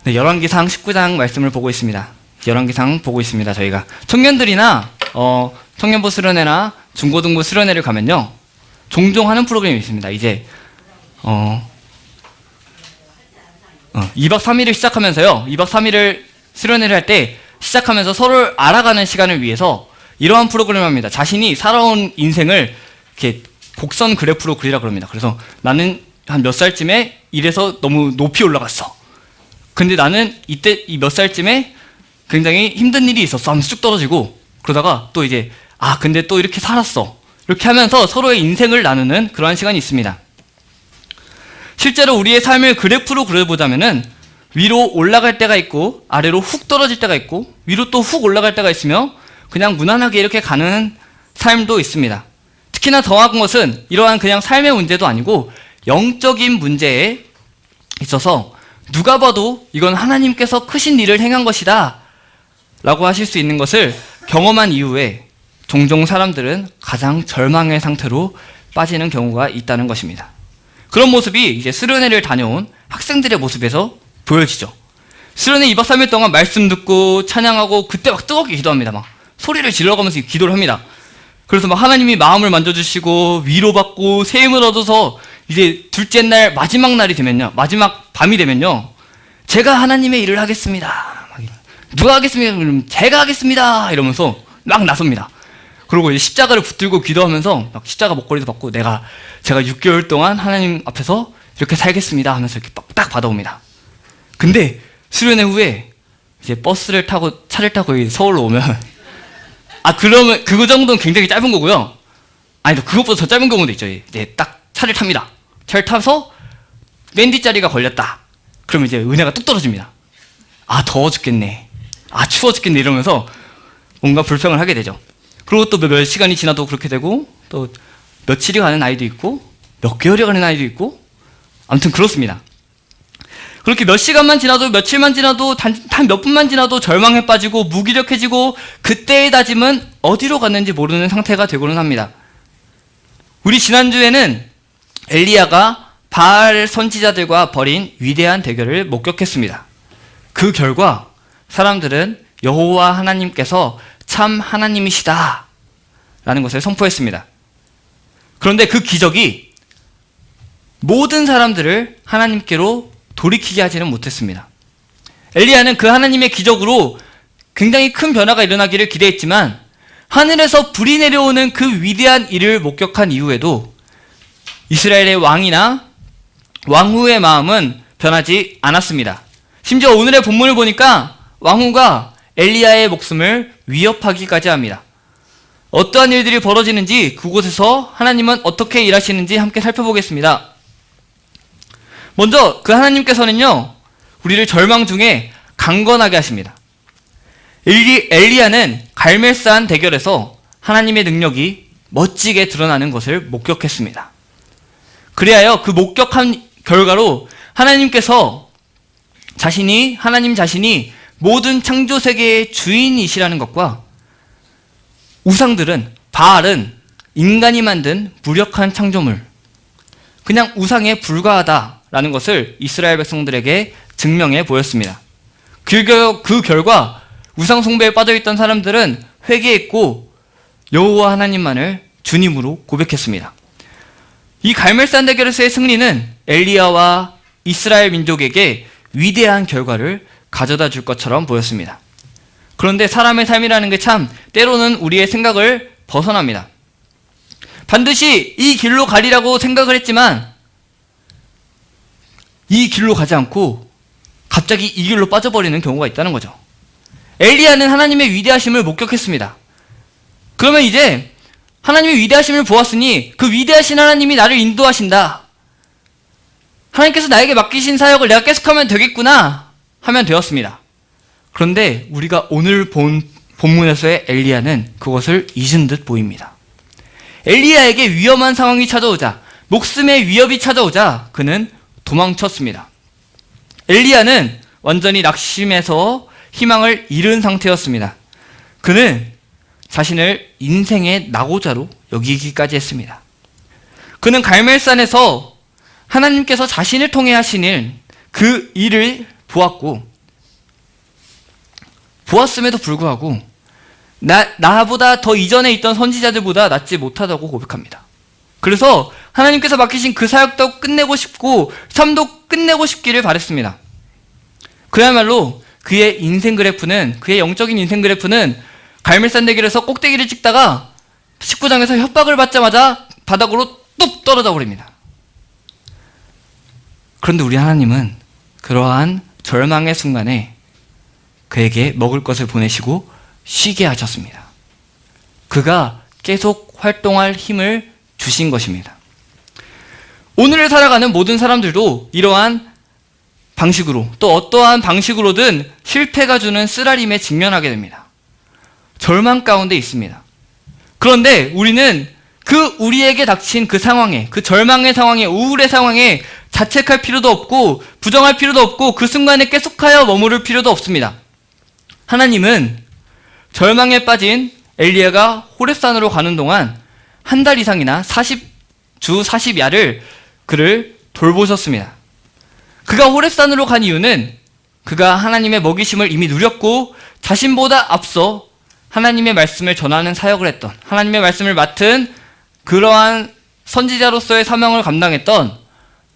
네, 열왕기상 19장 말씀을 보고 있습니다. 열왕기상 보고 있습니다. 저희가 청년들이나 청년부 수련회나 중고등부 수련회를 가면요, 종종 하는 프로그램이 있습니다. 이제 2박 3일을 시작하면서요, 2박 3일을 수련회를 할 때 시작하면서 서로를 알아가는 시간을 위해서 이러한 프로그램을 합니다. 자신이 살아온 인생을 이렇게 곡선 그래프로 그리라 그럽니다. 그래서 나는 한 몇 살쯤에 이래서 너무 높이 올라갔어. 근데 나는 이때 이 몇 살쯤에 굉장히 힘든 일이 있었어 하면서 쭉 떨어지고, 그러다가 또 이제 근데 또 이렇게 살았어. 이렇게 하면서 서로의 인생을 나누는 그러한 시간이 있습니다. 실제로 우리의 삶을 그래프로 그려보자면은 위로 올라갈 때가 있고 아래로 훅 떨어질 때가 있고 위로 또 훅 올라갈 때가 있으며 그냥 무난하게 이렇게 가는 삶도 있습니다. 특히나 더한 것은 이러한 그냥 삶의 문제도 아니고 영적인 문제에 있어서 누가 봐도 이건 하나님께서 크신 일을 행한 것이다 라고 하실 수 있는 것을 경험한 이후에 종종 사람들은 가장 절망의 상태로 빠지는 경우가 있다는 것입니다. 그런 모습이 이제 수련회를 다녀온 학생들의 모습에서 보여지죠. 수련회 2박 3일 동안 말씀 듣고 찬양하고 그때 막 뜨겁게 기도합니다. 막 소리를 질러가면서 기도를 합니다. 그래서 막 하나님이 마음을 만져주시고 위로받고 새 힘을 얻어서 이제 둘째 날 마지막 날이 되면요, 마지막 밤이 되면요, 제가 하나님의 일을 하겠습니다. 누가 하겠습니까? 그럼 제가 하겠습니다. 이러면서 막 나섭니다. 그리고 이제 십자가를 붙들고 기도하면서 막 십자가 목걸이도 받고 제가 6개월 동안 하나님 앞에서 이렇게 살겠습니다 하면서 이렇게 딱 받아옵니다. 근데 수련회 후에 이제 버스를 타고 차를 타고 서울로 오면 그러면 그거 정도는 굉장히 짧은 거고요. 아니, 그것보다 더 짧은 경우도 있죠. 이제 딱 차를 탑니다. 차를 타서 맨 뒷자리가 걸렸다. 그러면 이제 은혜가 뚝 떨어집니다. 더워 죽겠네. 추워 죽겠네. 이러면서 뭔가 불평을 하게 되죠. 그리고 또 몇 시간이 지나도 그렇게 되고, 또 며칠이 가는 아이도 있고, 몇 개월이 가는 아이도 있고, 아무튼 그렇습니다. 그렇게 몇 시간만 지나도, 며칠만 지나도, 단 몇 분만 지나도 절망에 빠지고 무기력해지고 그때의 다짐은 어디로 갔는지 모르는 상태가 되고는 합니다. 우리 지난주에는 엘리야가 바알 선지자들과 벌인 위대한 대결을 목격했습니다. 그 결과 사람들은 여호와 하나님께서 참 하나님이시다 라는 것을 선포했습니다. 그런데 그 기적이 모든 사람들을 하나님께로 돌이키게 하지는 못했습니다. 엘리야는 그 하나님의 기적으로 굉장히 큰 변화가 일어나기를 기대했지만 하늘에서 불이 내려오는 그 위대한 일을 목격한 이후에도 이스라엘의 왕이나 왕후의 마음은 변하지 않았습니다. 심지어 오늘의 본문을 보니까 왕후가 엘리야의 목숨을 위협하기까지 합니다. 어떠한 일들이 벌어지는지, 그곳에서 하나님은 어떻게 일하시는지 함께 살펴보겠습니다. 먼저 그 하나님께서는요, 우리를 절망 중에 강건하게 하십니다. 엘리야는 갈멜산 대결에서 하나님의 능력이 멋지게 드러나는 것을 목격했습니다. 그리하여 그 목격한 결과로 하나님께서 하나님 자신이 모든 창조 세계의 주인이시라는 것과 우상들은, 바알은 인간이 만든 무력한 창조물, 그냥 우상에 불과하다라는 것을 이스라엘 백성들에게 증명해 보였습니다. 그 결과 우상 숭배에 빠져있던 사람들은 회개했고 여호와 하나님만을 주님으로 고백했습니다. 이 갈멜산 대결에서의 승리는 엘리야와 이스라엘 민족에게 위대한 결과를 가져다 줄 것처럼 보였습니다. 그런데 사람의 삶이라는 게 참 때로는 우리의 생각을 벗어납니다. 반드시 이 길로 가리라고 생각을 했지만 이 길로 가지 않고 갑자기 이 길로 빠져버리는 경우가 있다는 거죠. 엘리야는 하나님의 위대하심을 목격했습니다. 그러면 이제 하나님의 위대하심을 보았으니 그 위대하신 하나님이 나를 인도하신다, 하나님께서 나에게 맡기신 사역을 내가 계속하면 되겠구나 하면 되었습니다. 그런데 우리가 오늘 본 본문에서의 엘리야는 그것을 잊은 듯 보입니다. 엘리야에게 위험한 상황이 찾아오자, 목숨의 위협이 찾아오자 그는 도망쳤습니다. 엘리야는 완전히 낙심해서 희망을 잃은 상태였습니다. 그는 자신을 인생의 낙오자로 여기기까지 했습니다. 그는 갈멜산에서 하나님께서 자신을 통해 하시는 그 일을 보았고 보았음에도 불구하고 나보다 더 이전에 있던 선지자들보다 낫지 못하다고 고백합니다. 그래서 하나님께서 맡기신 그 사역도 끝내고 싶고 삶도 끝내고 싶기를 바랬습니다. 그야말로 그의 인생 그래프는, 그의 영적인 인생 그래프는 갈멜산대길에서 꼭대기를 찍다가 19장에서 협박을 받자마자 바닥으로 뚝 떨어져 버립니다. 그런데 우리 하나님은 그러한 절망의 순간에 그에게 먹을 것을 보내시고 쉬게 하셨습니다. 그가 계속 활동할 힘을 주신 것입니다. 오늘을 살아가는 모든 사람들도 이러한 방식으로, 또 어떠한 방식으로든 실패가 주는 쓰라림에 직면하게 됩니다. 절망 가운데 있습니다. 그런데 우리는 우리에게 닥친 그 상황에, 그 절망의 상황에, 우울의 상황에 자책할 필요도 없고 부정할 필요도 없고 그 순간에 계속하여 머무를 필요도 없습니다. 하나님은 절망에 빠진 엘리야가 호렙산으로 가는 동안 한 달 이상이나 40주 40야를 그를 돌보셨습니다. 그가 호렙산으로 간 이유는 그가 하나님의 먹이심을 이미 누렸고 자신보다 앞서 하나님의 말씀을 전하는 사역을 했던, 하나님의 말씀을 맡은 그러한 선지자로서의 사명을 감당했던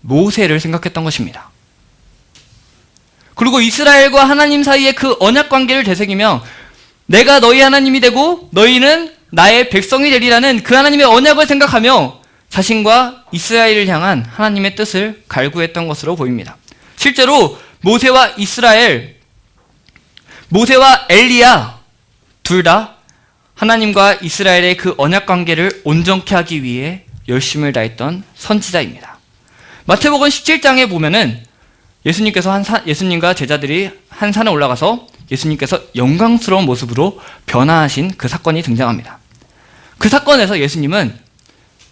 모세를 생각했던 것입니다. 그리고 이스라엘과 하나님 사이의 그 언약 관계를 되새기며 내가 너희 하나님이 되고 너희는 나의 백성이 되리라는 그 하나님의 언약을 생각하며 자신과 이스라엘을 향한 하나님의 뜻을 갈구했던 것으로 보입니다. 실제로 모세와 엘리야 둘 다 하나님과 이스라엘의 그 언약 관계를 온전케 하기 위해 열심을 다했던 선지자입니다. 마태복음 17장에 보면은 예수님과 제자들이 한 산에 올라가서 예수님께서 영광스러운 모습으로 변화하신 그 사건이 등장합니다. 그 사건에서 예수님은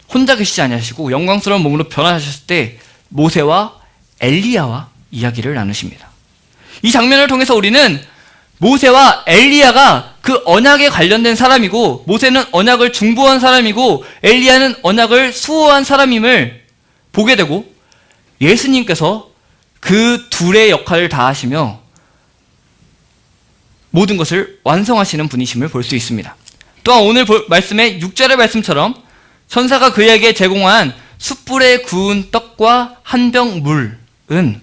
혼자 계시지 아니하시고 영광스러운 몸으로 변화하셨을 때 모세와 엘리야와 이야기를 나누십니다. 이 장면을 통해서 우리는 모세와 엘리야가 그 언약에 관련된 사람이고, 모세는 언약을 중보한 사람이고 엘리야는 언약을 수호한 사람임을 보게 되고, 예수님께서 그 둘의 역할을 다하시며 모든 것을 완성하시는 분이심을 볼 수 있습니다. 또한 오늘 말씀의 6절의 말씀처럼 천사가 그에게 제공한 숯불에 구운 떡과 한 병 물은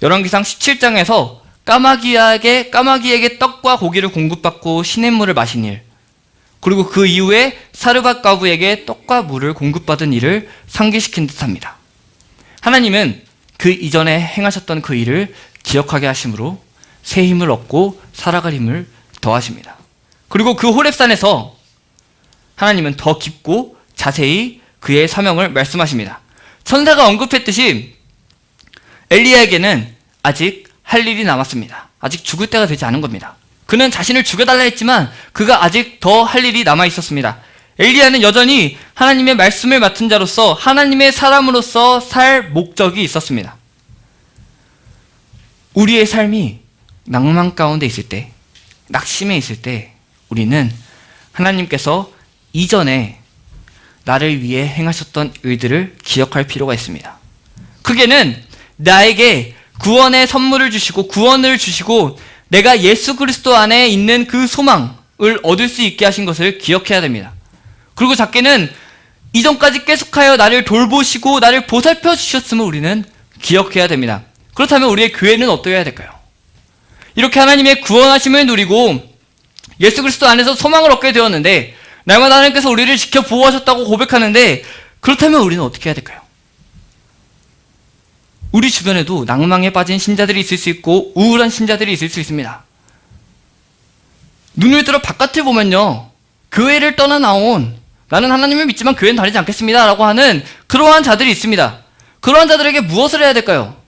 열왕기상 17장에서 까마귀에게 떡과 고기를 공급받고 시냇물을 마신 일, 그리고 그 이후에 사르밧 과부에게 떡과 물을 공급받은 일을 상기시킨 듯합니다. 하나님은 그 이전에 행하셨던 그 일을 기억하게 하심으로 새 힘을 얻고 살아갈 힘을 더하십니다. 그리고 그 호렙산에서 하나님은 더 깊고 자세히 그의 사명을 말씀하십니다. 천사가 언급했듯이 엘리야에게는 아직 할 일이 남았습니다. 아직 죽을 때가 되지 않은 겁니다. 그는 자신을 죽여달라 했지만 그가 아직 더 할 일이 남아 있었습니다. 엘리야는 여전히 하나님의 말씀을 맡은 자로서, 하나님의 사람으로서 살 목적이 있었습니다. 우리의 삶이 낭만 가운데 있을 때, 낙심에 있을 때 우리는 하나님께서 이전에 나를 위해 행하셨던 일들을 기억할 필요가 있습니다. 크게는 나에게 구원의 선물을 주시고 구원을 주시고 내가 예수 그리스도 안에 있는 그 소망을 얻을 수 있게 하신 것을 기억해야 됩니다. 그리고 작게는 이전까지 계속하여 나를 돌보시고 나를 보살펴 주셨음을 우리는 기억해야 됩니다. 그렇다면 우리의 교회는 어떠해야 될까요? 이렇게 하나님의 구원하심을 누리고 예수 그리스도 안에서 소망을 얻게 되었는데 날마다 하나님께서 우리를 지켜 보호하셨다고 고백하는데, 그렇다면 우리는 어떻게 해야 될까요? 우리 주변에도 낭망에 빠진 신자들이 있을 수 있고 우울한 신자들이 있을 수 있습니다. 눈을 들어 바깥을 보면요, 교회를 떠나 나온, 나는 하나님을 믿지만 교회는 다니지 않겠습니다 라고 하는 그러한 자들이 있습니다. 그러한 자들에게 무엇을 해야 될까요?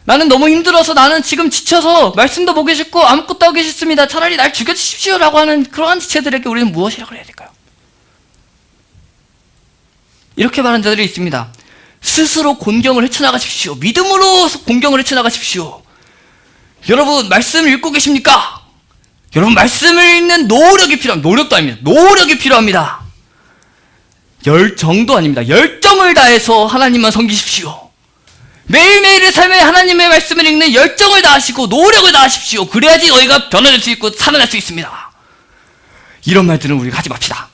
나는 너무 힘들어서, 나는 지금 지쳐서 말씀도 보기 싫고 아무것도 하기 싫습니다, 차라리 날 죽여주십시오 라고 하는 그러한 지체들에게 우리는 무엇이라고 해야 될까요? 이렇게 말하는 자들이 있습니다. 스스로 곤경을 헤쳐나가십시오. 믿음으로 곤경을 헤쳐나가십시오. 여러분 말씀 읽고 계십니까? 여러분 말씀을 읽는 노력이 필요합니다. 노력도 아닙니다. 노력이 필요합니다. 열정도 아닙니다. 열정을 다해서 하나님만 섬기십시오. 매일매일의 삶에 하나님의 말씀을 읽는 열정을 다하시고 노력을 다하십시오. 그래야지 너희가 변화될 수 있고 살아날 수 있습니다. 이런 말들은 우리가 하지 맙시다.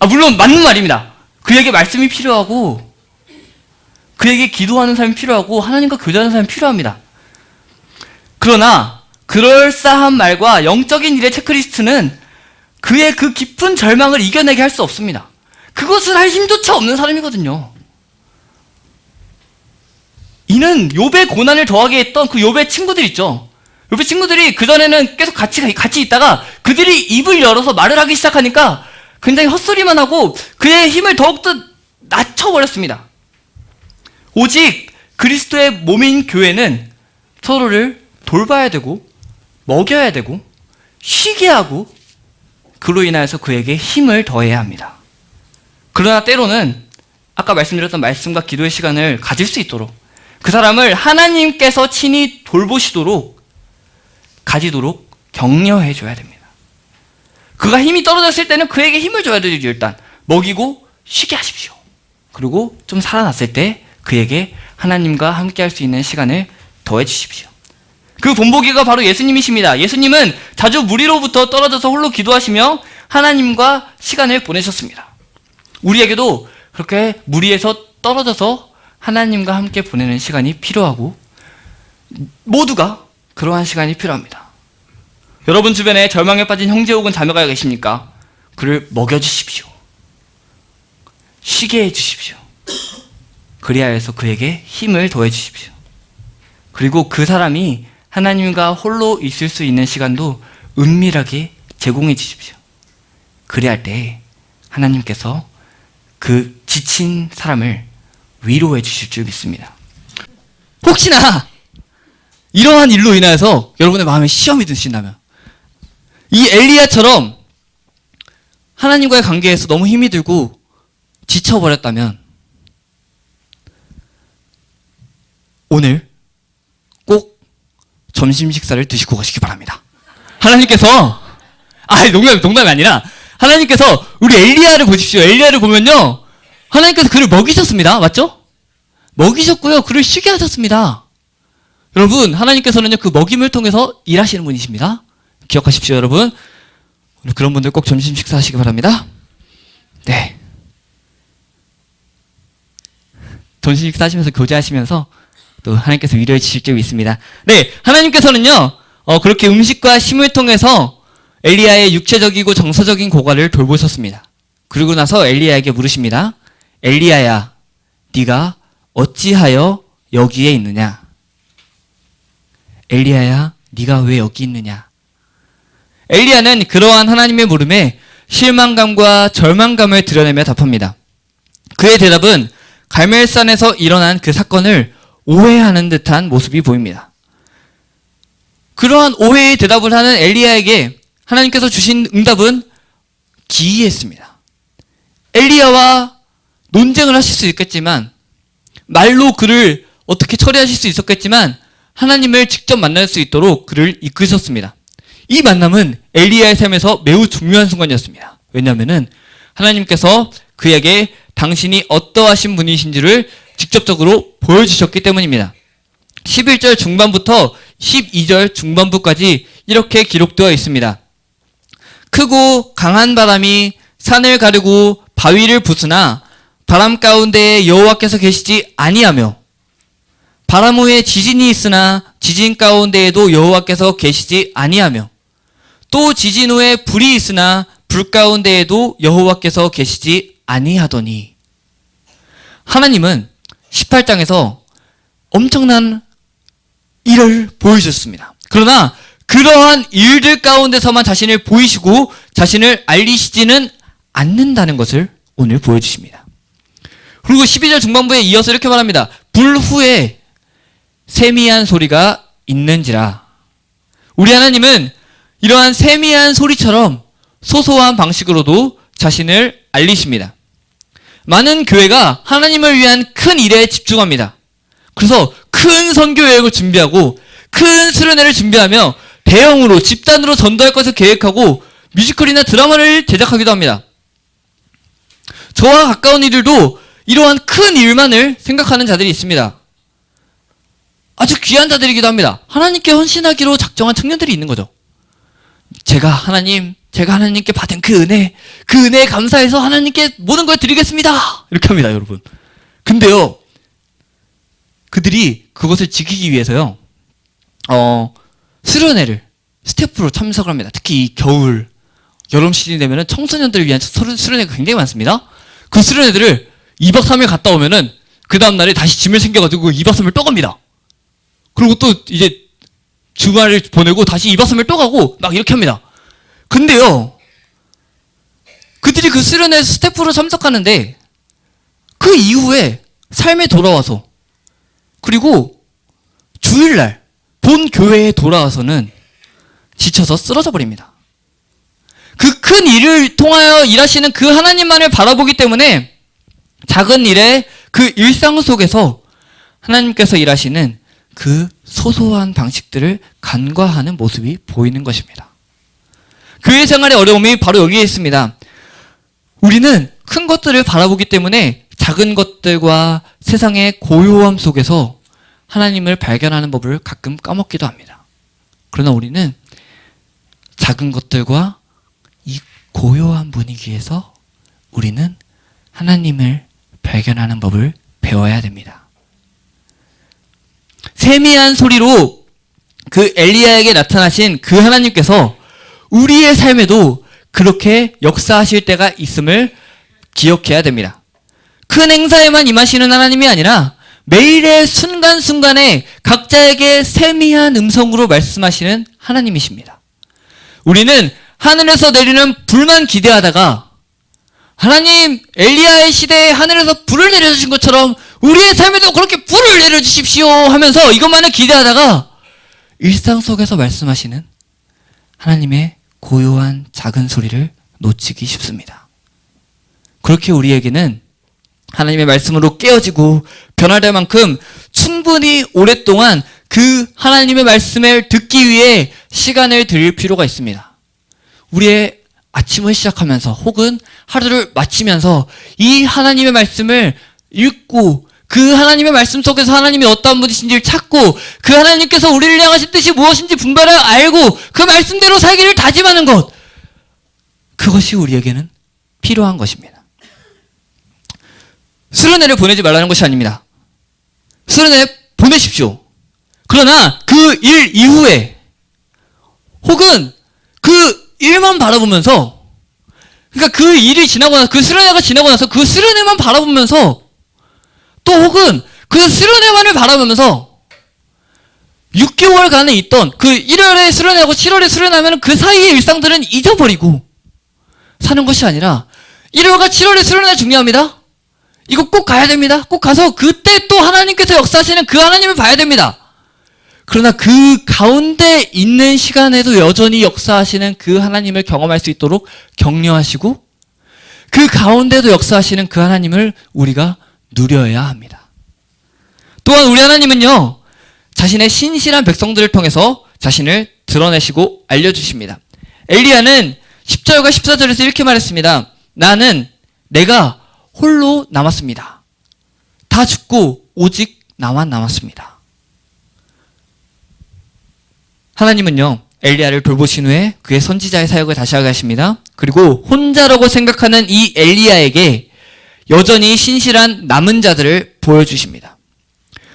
물론 맞는 말입니다. 그에게 말씀이 필요하고 그에게 기도하는 사람이 필요하고 하나님과 교제하는 사람이 필요합니다. 그러나 그럴싸한 말과 영적인 일의 체크리스트는 그의 그 깊은 절망을 이겨내게 할 수 없습니다. 그것을 할 힘조차 없는 사람이거든요. 이는 욥의 고난을 더하게 했던 그 욥의 친구들 있죠. 욥의 친구들이 그전에는 계속 같이 있다가 그들이 입을 열어서 말을 하기 시작하니까 굉장히 헛소리만 하고 그의 힘을 더욱더 낮춰버렸습니다. 오직 그리스도의 몸인 교회는 서로를 돌봐야 되고 먹여야 되고 쉬게 하고 그로 인하여서 그에게 힘을 더해야 합니다. 그러나 때로는 아까 말씀드렸던 말씀과 기도의 시간을 가질 수 있도록 그 사람을 하나님께서 친히 돌보시도록 가지도록 격려해 줘야 됩니다. 그가 힘이 떨어졌을 때는 그에게 힘을 줘야 되죠. 일단 먹이고 쉬게 하십시오. 그리고 좀 살아났을 때 그에게 하나님과 함께 할 수 있는 시간을 더해 주십시오. 그 본보기가 바로 예수님이십니다. 예수님은 자주 무리로부터 떨어져서 홀로 기도하시며 하나님과 시간을 보내셨습니다. 우리에게도 그렇게 무리에서 떨어져서 하나님과 함께 보내는 시간이 필요하고 모두가 그러한 시간이 필요합니다. 여러분 주변에 절망에 빠진 형제 혹은 자매가 계십니까? 그를 먹여주십시오. 쉬게 해주십시오. 그리하여서 그에게 힘을 더해주십시오. 그리고 그 사람이 하나님과 홀로 있을 수 있는 시간도 은밀하게 제공해 주십시오. 그리할 때 하나님께서 그 지친 사람을 위로해 주실 줄 믿습니다. 혹시나 이러한 일로 인하여서 여러분의 마음에 시험이 드신다면 이 엘리야처럼 하나님과의 관계에서 너무 힘이 들고 지쳐버렸다면 오늘 꼭 점심 식사를 드시고 가시기 바랍니다. 하나님께서 농담이 아니라 하나님께서 우리 엘리야를 보십시오. 엘리야를 보면요 하나님께서 그를 먹이셨습니다. 맞죠? 먹이셨고요. 그를 쉬게 하셨습니다. 여러분 하나님께서는요 그 먹임을 통해서 일하시는 분이십니다. 기억하십시오. 여러분 오늘 그런 분들 꼭 점심 식사하시기 바랍니다. 네, 점심 식사하시면서 교제하시면서 또 하나님께서 위로해 주실 줄 믿습니다. 네, 하나님께서는요 그렇게 음식과 쉼을 통해서 엘리야의 육체적이고 정서적인 고갈을 돌보셨습니다. 그리고 나서 엘리야에게 물으십니다. 엘리야야, 네가 어찌하여 여기에 있느냐? 엘리야야, 네가 왜 여기 있느냐? 엘리야는 그러한 하나님의 물음에 실망감과 절망감을 드러내며 답합니다. 그의 대답은 갈멜산에서 일어난 그 사건을 오해하는 듯한 모습이 보입니다. 그러한 오해의 대답을 하는 엘리야에게 하나님께서 주신 응답은 기이했습니다. 엘리야와 논쟁을 하실 수 있겠지만 말로 그를 어떻게 처리하실 수 있었겠지만 하나님을 직접 만날 수 있도록 그를 이끄셨습니다. 이 만남은 엘리야의 삶에서 매우 중요한 순간이었습니다. 왜냐하면 하나님께서 그에게 당신이 어떠하신 분이신지를 직접적으로 보여주셨기 때문입니다. 11절 중반부터 12절 중반부까지 이렇게 기록되어 있습니다. 크고 강한 바람이 산을 가르고 바위를 부수나 바람 가운데에 여호와께서 계시지 아니하며 바람 후에 지진이 있으나 지진 가운데에도 여호와께서 계시지 아니하며 또 지진 후에 불이 있으나 불 가운데에도 여호와께서 계시지 아니하더니 하나님은 18장에서 엄청난 일을 보여주셨습니다. 그러나 그러한 일들 가운데서만 자신을 보이시고 자신을 알리시지는 않는다는 것을 오늘 보여주십니다. 그리고 12절 중반부에 이어서 이렇게 말합니다. 불 후에 세미한 소리가 있는지라. 우리 하나님은 이러한 세미한 소리처럼 소소한 방식으로도 자신을 알리십니다. 많은 교회가 하나님을 위한 큰 일에 집중합니다. 그래서 큰 선교 여행을 준비하고 큰 수련회를 준비하며 대형으로 집단으로 전도할 것을 계획하고 뮤지컬이나 드라마를 제작하기도 합니다. 저와 가까운 이들도 이러한 큰 일만을 생각하는 자들이 있습니다. 아주 귀한 자들이기도 합니다. 하나님께 헌신하기로 작정한 청년들이 있는 거죠. 제가 하나님께 받은 그 은혜에 감사해서 하나님께 모든 걸 드리겠습니다. 이렇게 합니다, 여러분. 근데요, 그들이 그것을 지키기 위해서요, 수련회를 스태프로 참석을 합니다. 특히 이 여름 시즌이 되면은 청소년들을 위한 수련회가 굉장히 많습니다. 그 수련회들을 2박 3일 갔다 오면은 그 다음날에 다시 짐을 챙겨가지고 2박 3일 또 갑니다. 그리고 또 이제 주말을 보내고 다시 2박 3일 또 가고 막 이렇게 합니다. 근데요, 그들이 그 수련회 스태프로 참석하는데 그 이후에 삶에 돌아와서 그리고 주일날 본 교회에 돌아와서는 지쳐서 쓰러져 버립니다. 그 큰 일을 통하여 일하시는 그 하나님만을 바라보기 때문에 작은 일의 그 일상 속에서 하나님께서 일하시는 그 소소한 방식들을 간과하는 모습이 보이는 것입니다. 교회 생활의 어려움이 바로 여기에 있습니다. 우리는 큰 것들을 바라보기 때문에 작은 것들과 세상의 고요함 속에서 하나님을 발견하는 법을 가끔 까먹기도 합니다. 그러나 우리는 작은 것들과 이 고요한 분위기에서 우리는 하나님을 발견하는 법을 배워야 됩니다. 세미한 소리로 그 엘리야에게 나타나신 그 하나님께서 우리의 삶에도 그렇게 역사하실 때가 있음을 기억해야 됩니다. 큰 행사에만 임하시는 하나님이 아니라 매일의 순간순간에 각자에게 세미한 음성으로 말씀하시는 하나님이십니다. 우리는 하늘에서 내리는 불만 기대하다가 하나님, 엘리야의 시대에 하늘에서 불을 내려주신 것처럼 우리의 삶에도 그렇게 불을 내려주십시오 하면서 이것만을 기대하다가 일상 속에서 말씀하시는 하나님의 고요한 작은 소리를 놓치기 쉽습니다. 그렇게 우리에게는 하나님의 말씀으로 깨어지고 변화될 만큼 충분히 오랫동안 그 하나님의 말씀을 듣기 위해 시간을 들일 필요가 있습니다. 우리의 아침을 시작하면서 혹은 하루를 마치면서 이 하나님의 말씀을 읽고 그 하나님의 말씀 속에서 하나님이 어떠한 분이신지를 찾고 그 하나님께서 우리를 향하신 뜻이 무엇인지 분별하여 알고 그 말씀대로 살기를 다짐하는 것, 그것이 우리에게는 필요한 것입니다. 수련회를 보내지 말라는 것이 아닙니다. 수련회 보내십시오. 그러나 그 일 이후에 혹은 그 일만 바라보면서, 그러니까 그 일이 지나고 나서, 그 수련회가 지나고 나서 그 수련회만 바라보면서, 또 혹은 그 수련회만을 바라보면서 6개월간에 있던 그 1월에 수련회하고 7월에 수련하면 그 사이의 일상들은 잊어버리고 사는 것이 아니라 1월과 7월에 수련회 중요합니다. 이거 꼭 가야 됩니다. 꼭 가서 그때 또 하나님께서 역사하시는 그 하나님을 봐야 됩니다. 그러나 그 가운데 있는 시간에도 여전히 역사하시는 그 하나님을 경험할 수 있도록 격려하시고 그 가운데도 역사하시는 그 하나님을 우리가 누려야 합니다. 또한 우리 하나님은요, 자신의 신실한 백성들을 통해서 자신을 드러내시고 알려주십니다. 엘리야는 10절과 14절에서 이렇게 말했습니다. 내가 홀로 남았습니다. 다 죽고 오직 나만 남았습니다. 하나님은요, 엘리야를 돌보신 후에 그의 선지자의 사역을 다시 하게 하십니다. 그리고 혼자라고 생각하는 이 엘리야에게 여전히 신실한 남은 자들을 보여주십니다.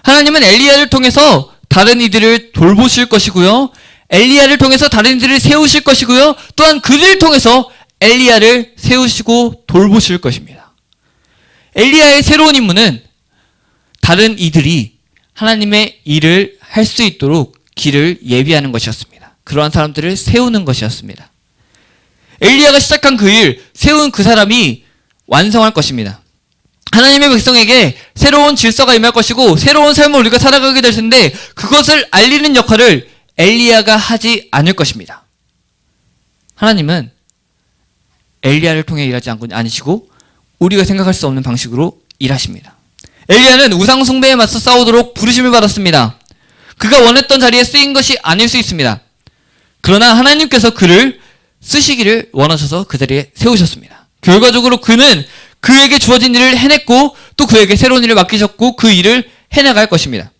하나님은 엘리야를 통해서 다른 이들을 돌보실 것이고요, 엘리야를 통해서 다른 이들을 세우실 것이고요, 또한 그들을 통해서 엘리야를 세우시고 돌보실 것입니다. 엘리야의 새로운 임무는 다른 이들이 하나님의 일을 할 수 있도록 길을 예비하는 것이었습니다. 그러한 사람들을 세우는 것이었습니다. 엘리야가 시작한 그 일, 세운 그 사람이 완성할 것입니다. 하나님의 백성에게 새로운 질서가 임할 것이고 새로운 삶을 우리가 살아가게 될 텐데 그것을 알리는 역할을 엘리야가 하지 않을 것입니다. 하나님은 엘리야를 통해 일하지 않으시고 우리가 생각할 수 없는 방식으로 일하십니다. 엘리야는 우상 숭배에 맞서 싸우도록 부르심을 받았습니다. 그가 원했던 자리에 쓰인 것이 아닐 수 있습니다. 그러나 하나님께서 그를 쓰시기를 원하셔서 그 자리에 세우셨습니다. 결과적으로 그는 그에게 주어진 일을 해냈고 또 그에게 새로운 일을 맡기셨고 그 일을 해나갈 것입니다.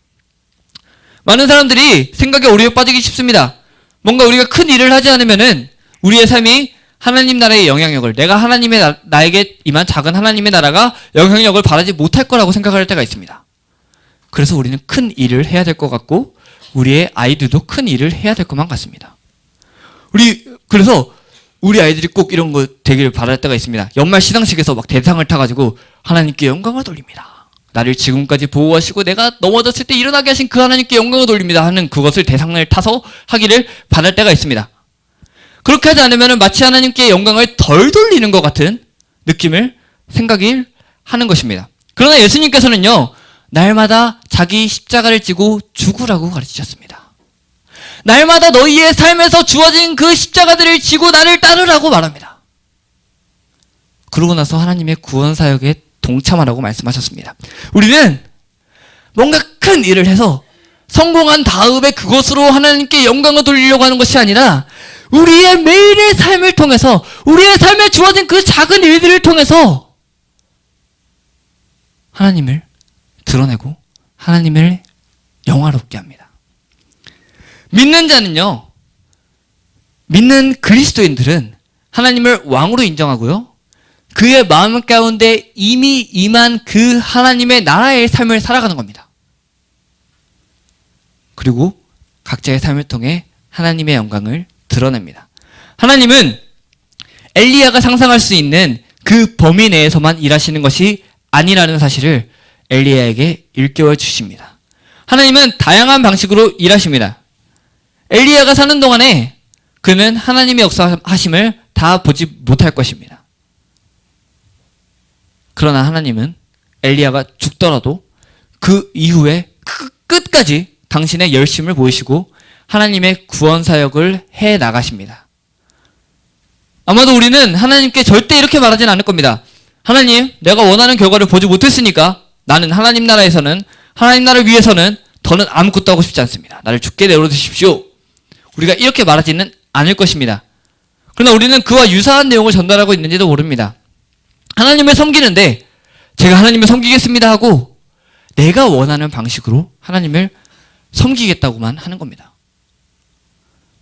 많은 사람들이 생각에 오류에 빠지기 쉽습니다. 뭔가 우리가 큰 일을 하지 않으면은 우리의 삶이 하나님 나라의 영향력을, 내가 하나님의 나에게 임한 작은 하나님의 나라가 영향력을 발하지 못할 거라고 생각할 때가 있습니다. 그래서 우리는 큰 일을 해야 될 것 같고 우리의 아이들도 큰 일을 해야 될 것만 같습니다. 그래서 우리 아이들이 꼭 이런 거 되기를 바랄 때가 있습니다. 연말 시상식에서 막 대상을 타가지고 하나님께 영광을 돌립니다. 나를 지금까지 보호하시고 내가 넘어졌을 때 일어나게 하신 그 하나님께 영광을 돌립니다 하는 그것을 대상을 타서 하기를 바랄 때가 있습니다. 그렇게 하지 않으면 마치 하나님께 영광을 덜 돌리는 것 같은 느낌을 생각을 하는 것입니다. 그러나 예수님께서는요, 날마다 자기 십자가를 지고 죽으라고 가르치셨습니다. 날마다 너희의 삶에서 주어진 그 십자가들을 지고 나를 따르라고 말합니다. 그러고 나서 하나님의 구원 사역에 동참하라고 말씀하셨습니다. 우리는 뭔가 큰 일을 해서 성공한 다음에 그것으로 하나님께 영광을 돌리려고 하는 것이 아니라 우리의 매일의 삶을 통해서 우리의 삶에 주어진 그 작은 일들을 통해서 하나님을 드러내고 하나님을 영화롭게 합니다. 믿는 자는요, 믿는 그리스도인들은 하나님을 왕으로 인정하고요, 그의 마음 가운데 이미 임한 그 하나님의 나라의 삶을 살아가는 겁니다. 그리고 각자의 삶을 통해 하나님의 영광을 드러냅니다. 하나님은 엘리야가 상상할 수 있는 그 범위 내에서만 일하시는 것이 아니라는 사실을 엘리야에게 일깨워 주십니다. 하나님은 다양한 방식으로 일하십니다. 엘리야가 사는 동안에 그는 하나님의 역사하심을 다 보지 못할 것입니다. 그러나 하나님은 엘리야가 죽더라도 그 이후에 끝까지 당신의 열심을 보이시고 하나님의 구원 사역을 해 나가십니다. 아마도 우리는 하나님께 절대 이렇게 말하진 않을 겁니다. 하나님, 내가 원하는 결과를 보지 못했으니까 나는 하나님 나라에서는, 하나님 나라를 위해서는 더는 아무것도 하고 싶지 않습니다. 나를 죽게 내버려두십시오. 우리가 이렇게 말하지는 않을 것입니다. 그러나 우리는 그와 유사한 내용을 전달하고 있는지도 모릅니다. 하나님을 섬기는데 제가 하나님을 섬기겠습니다 하고 내가 원하는 방식으로 하나님을 섬기겠다고만 하는 겁니다.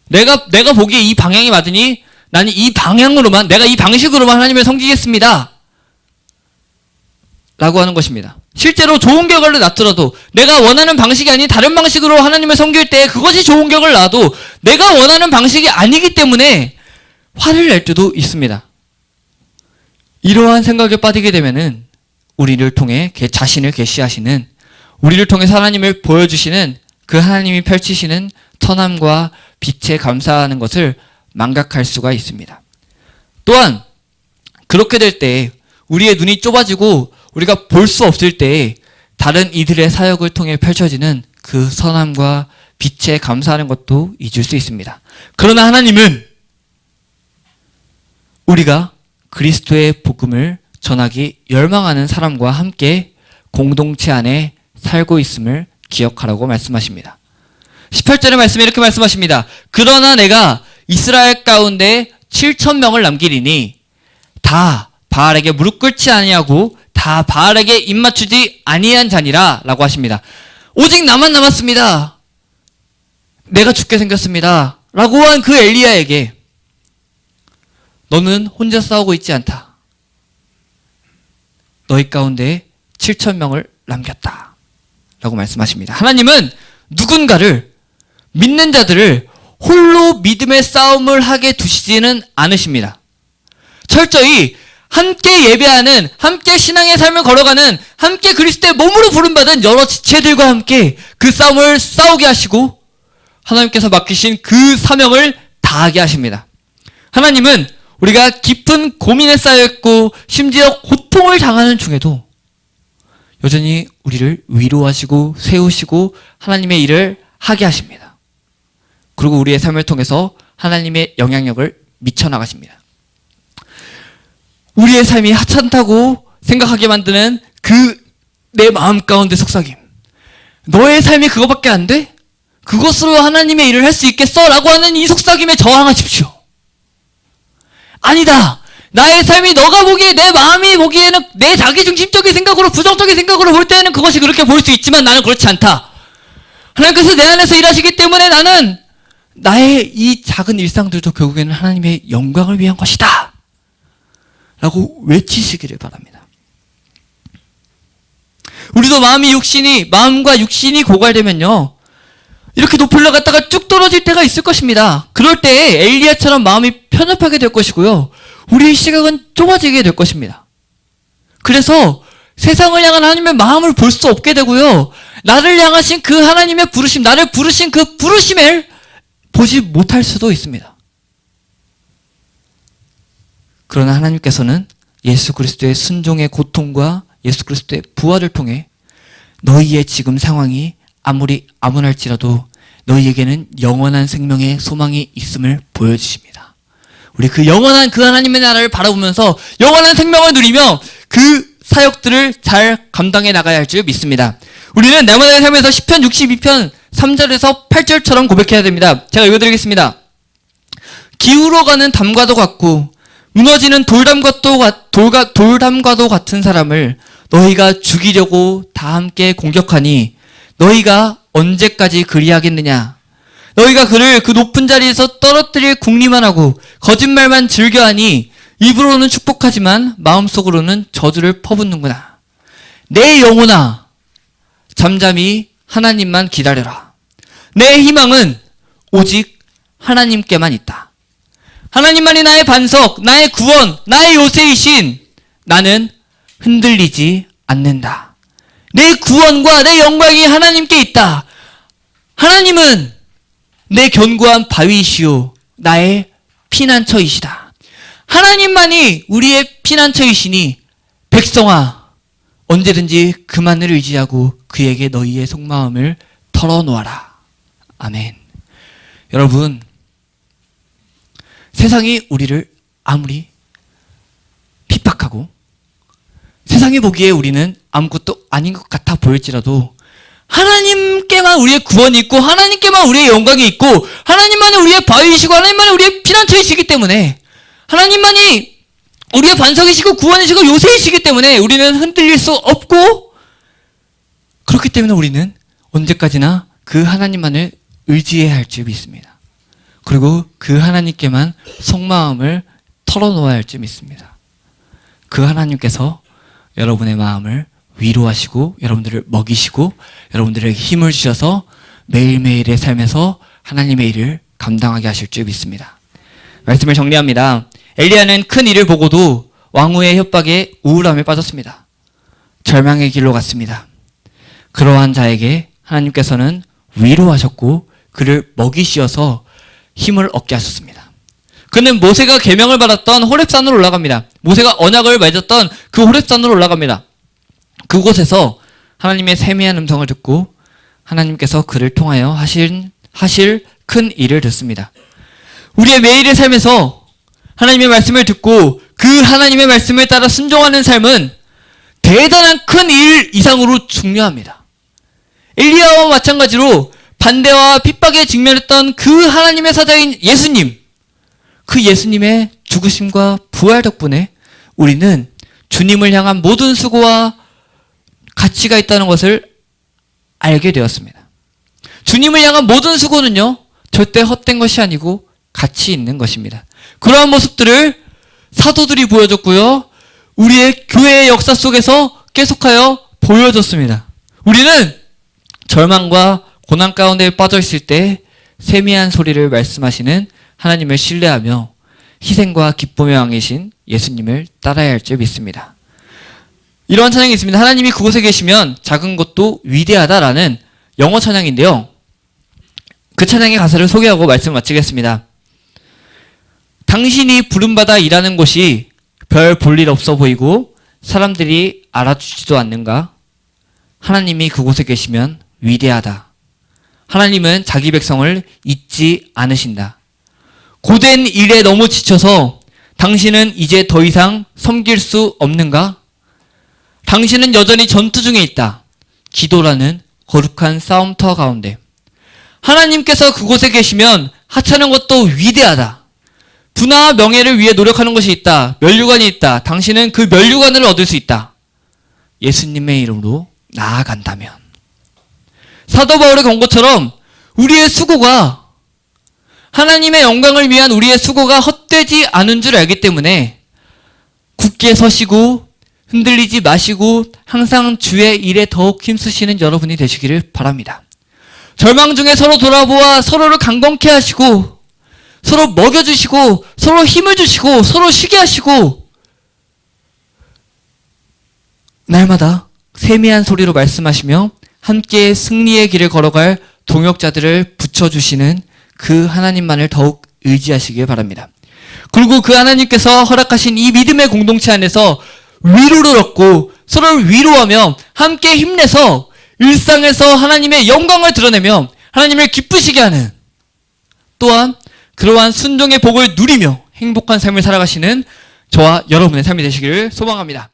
내가 보기에 이 방향이 맞으니 나는 이 방향으로만, 내가 이 방식으로만 하나님을 섬기겠습니다 라고 하는 것입니다. 실제로 좋은 결과를 낳더라도 내가 원하는 방식이 아닌 다른 방식으로 하나님을 섬길 때 그것이 좋은 결과를 낳아도 내가 원하는 방식이 아니기 때문에 화를 낼 때도 있습니다. 이러한 생각에 빠지게 되면은 우리를 통해 자신을 계시하시는, 우리를 통해서 하나님을 보여주시는 그 하나님이 펼치시는 선함과 빛에 감사하는 것을 망각할 수가 있습니다. 또한 그렇게 될 때 우리의 눈이 좁아지고 우리가 볼 수 없을 때 다른 이들의 사역을 통해 펼쳐지는 그 선함과 빛에 감사하는 것도 잊을 수 있습니다. 그러나 하나님은 우리가 그리스도의 복음을 전하기 열망하는 사람과 함께 공동체 안에 살고 있음을 기억하라고 말씀하십니다. 18절의 말씀에 이렇게 말씀하십니다. 그러나 내가 이스라엘 가운데 7,000명을 남기리니 다 바알에게 무릎 꿇지 아니하고 다 바알에게 입맞추지 아니한 자니라 라고 하십니다. 오직 나만 남았습니다. 내가 죽게 생겼습니다 라고 한 그 엘리야에게 너는 혼자 싸우고 있지 않다. 너희 가운데 7,000명을 남겼다 라고 말씀하십니다. 하나님은 누군가를, 믿는 자들을 홀로 믿음의 싸움을 하게 두시지는 않으십니다. 철저히 함께 예배하는, 함께 신앙의 삶을 걸어가는, 함께 그리스도의 몸으로 부름받은 여러 지체들과 함께 그 싸움을 싸우게 하시고 하나님께서 맡기신 그 사명을 다하게 하십니다. 하나님은 우리가 깊은 고민에 쌓여있고 심지어 고통을 당하는 중에도 여전히 우리를 위로하시고 세우시고 하나님의 일을 하게 하십니다. 그리고 우리의 삶을 통해서 하나님의 영향력을 미쳐나가십니다. 우리의 삶이 하찮다고 생각하게 만드는 그 내 마음 가운데 속삭임. 너의 삶이 그거밖에 안 돼? 그것으로 하나님의 일을 할 수 있겠어? 라고 하는 이 속삭임에 저항하십시오. 아니다. 나의 삶이 너가 보기에, 내 마음이 보기에는 내 자기중심적인 생각으로, 부정적인 생각으로 볼 때는 그것이 그렇게 보일 수 있지만 나는 그렇지 않다. 하나님께서 내 안에서 일하시기 때문에 나는 나의 이 작은 일상들도 결국에는 하나님의 영광을 위한 것이다 라고 외치시기를 바랍니다. 우리도 마음과 육신이 고갈되면요, 이렇게 높이 올라갔다가 쭉 떨어질 때가 있을 것입니다. 그럴 때 엘리야처럼 마음이 편협하게 될 것이고요, 우리의 시각은 좁아지게 될 것입니다. 그래서 세상을 향한 하나님의 마음을 볼 수 없게 되고요, 나를 향하신 그 하나님의 부르심, 나를 부르신 그 부르심을 보지 못할 수도 있습니다. 그러나 하나님께서는 예수 그리스도의 순종의 고통과 예수 그리스도의 부활을 통해 너희의 지금 상황이 아무리 암울할지라도 너희에게는 영원한 생명의 소망이 있음을 보여주십니다. 우리 그 영원한 그 하나님의 나라를 바라보면서 영원한 생명을 누리며 그 사역들을 잘 감당해 나가야 할 줄 믿습니다. 우리는 나만의 삶에서 시편 62편 3절에서 8절처럼 고백해야 됩니다. 제가 읽어드리겠습니다. 기울어가는 담과도 같고 무너지는 돌담과도 같은 사람을 너희가 죽이려고 다 함께 공격하니 너희가 언제까지 그리하겠느냐? 너희가 그를 그 높은 자리에서 떨어뜨릴 궁리만 하고 거짓말만 즐겨하니 입으로는 축복하지만 마음속으로는 저주를 퍼붓는구나. 내 영혼아, 잠잠히 하나님만 기다려라. 내 희망은 오직 하나님께만 있다. 하나님만이 나의 반석, 나의 구원, 나의 요새이신 나는 흔들리지 않는다. 내 구원과 내 영광이 하나님께 있다. 하나님은 내 견고한 바위이시오, 나의 피난처이시다. 하나님만이 우리의 피난처이시니 백성아, 언제든지 그만을 의지하고 그에게 너희의 속마음을 털어놓아라. 아멘. 여러분, 세상이 우리를 아무리 핍박하고 세상이 보기에 우리는 아무것도 아닌 것 같아 보일지라도 하나님께만 우리의 구원이 있고 하나님께만 우리의 영광이 있고 하나님만이 우리의 바위이시고 하나님만이 우리의 피난처이시기 때문에 하나님만이 우리의 반석이시고 구원이시고 요새이시기 때문에 우리는 흔들릴 수 없고, 그렇기 때문에 우리는 언제까지나 그 하나님만을 의지해야 할 줄 믿습니다. 그리고 그 하나님께만 속마음을 털어놓아야 할 줄 믿습니다. 그 하나님께서 여러분의 마음을 위로하시고 여러분들을 먹이시고 여러분들에게 힘을 주셔서 매일매일의 삶에서 하나님의 일을 감당하게 하실 줄 믿습니다. 말씀을 정리합니다. 엘리야는 큰 일을 보고도 왕후의 협박에 우울함에 빠졌습니다. 절망의 길로 갔습니다. 그러한 자에게 하나님께서는 위로하셨고 그를 먹이시어서 힘을 얻게 하셨습니다. 그는 모세가 계명을 받았던 호렙산으로 올라갑니다. 모세가 언약을 맺었던 그 호렙산으로 올라갑니다. 그곳에서 하나님의 세미한 음성을 듣고 하나님께서 그를 통하여 하실 큰 일을 듣습니다. 우리의 매일의 삶에서 하나님의 말씀을 듣고 그 하나님의 말씀을 따라 순종하는 삶은 대단한 큰 일 이상으로 중요합니다. 엘리야와 마찬가지로 반대와 핍박에 직면했던 그 하나님의 사자인 예수님, 그 예수님의 죽으심과 부활 덕분에 우리는 주님을 향한 모든 수고와 가치가 있다는 것을 알게 되었습니다. 주님을 향한 모든 수고는요, 절대 헛된 것이 아니고 가치 있는 것입니다. 그러한 모습들을 사도들이 보여줬고요, 우리의 교회의 역사 속에서 계속하여 보여줬습니다. 우리는 절망과 고난 가운데 빠져 있을 때 세미한 소리를 말씀하시는 하나님을 신뢰하며 희생과 기쁨의 왕이신 예수님을 따라야 할 줄 믿습니다. 이러한 찬양이 있습니다. 하나님이 그곳에 계시면 작은 것도 위대하다라는 영어 찬양인데요. 그 찬양의 가사를 소개하고 말씀을 마치겠습니다. 당신이 부름받아 일하는 곳이 별 볼 일 없어 보이고 사람들이 알아주지도 않는가? 하나님이 그곳에 계시면 위대하다. 하나님은 자기 백성을 잊지 않으신다. 고된 일에 너무 지쳐서 당신은 이제 더 이상 섬길 수 없는가? 당신은 여전히 전투 중에 있다. 기도라는 거룩한 싸움터 가운데. 하나님께서 그곳에 계시면 하찮은 것도 위대하다. 부나 명예를 위해 노력하는 것이 있다. 면류관이 있다. 당신은 그 면류관을 얻을 수 있다. 예수님의 이름으로 나아간다면. 사도 바울의 권고처럼 우리의 수고가, 하나님의 영광을 위한 우리의 수고가 헛되지 않은 줄 알기 때문에 굳게 서시고 흔들리지 마시고 항상 주의 일에 더욱 힘쓰시는 여러분이 되시기를 바랍니다. 절망 중에 서로 돌아보아 서로를 강건케 하시고 서로 먹여주시고 서로 힘을 주시고 서로 쉬게 하시고 날마다 세미한 소리로 말씀하시며 함께 승리의 길을 걸어갈 동역자들을 붙여주시는 그 하나님만을 더욱 의지하시길 바랍니다. 그리고 그 하나님께서 허락하신 이 믿음의 공동체 안에서 위로를 얻고 서로를 위로하며 함께 힘내서 일상에서 하나님의 영광을 드러내며 하나님을 기쁘시게 하는, 또한 그러한 순종의 복을 누리며 행복한 삶을 살아가시는 저와 여러분의 삶이 되시기를 소망합니다.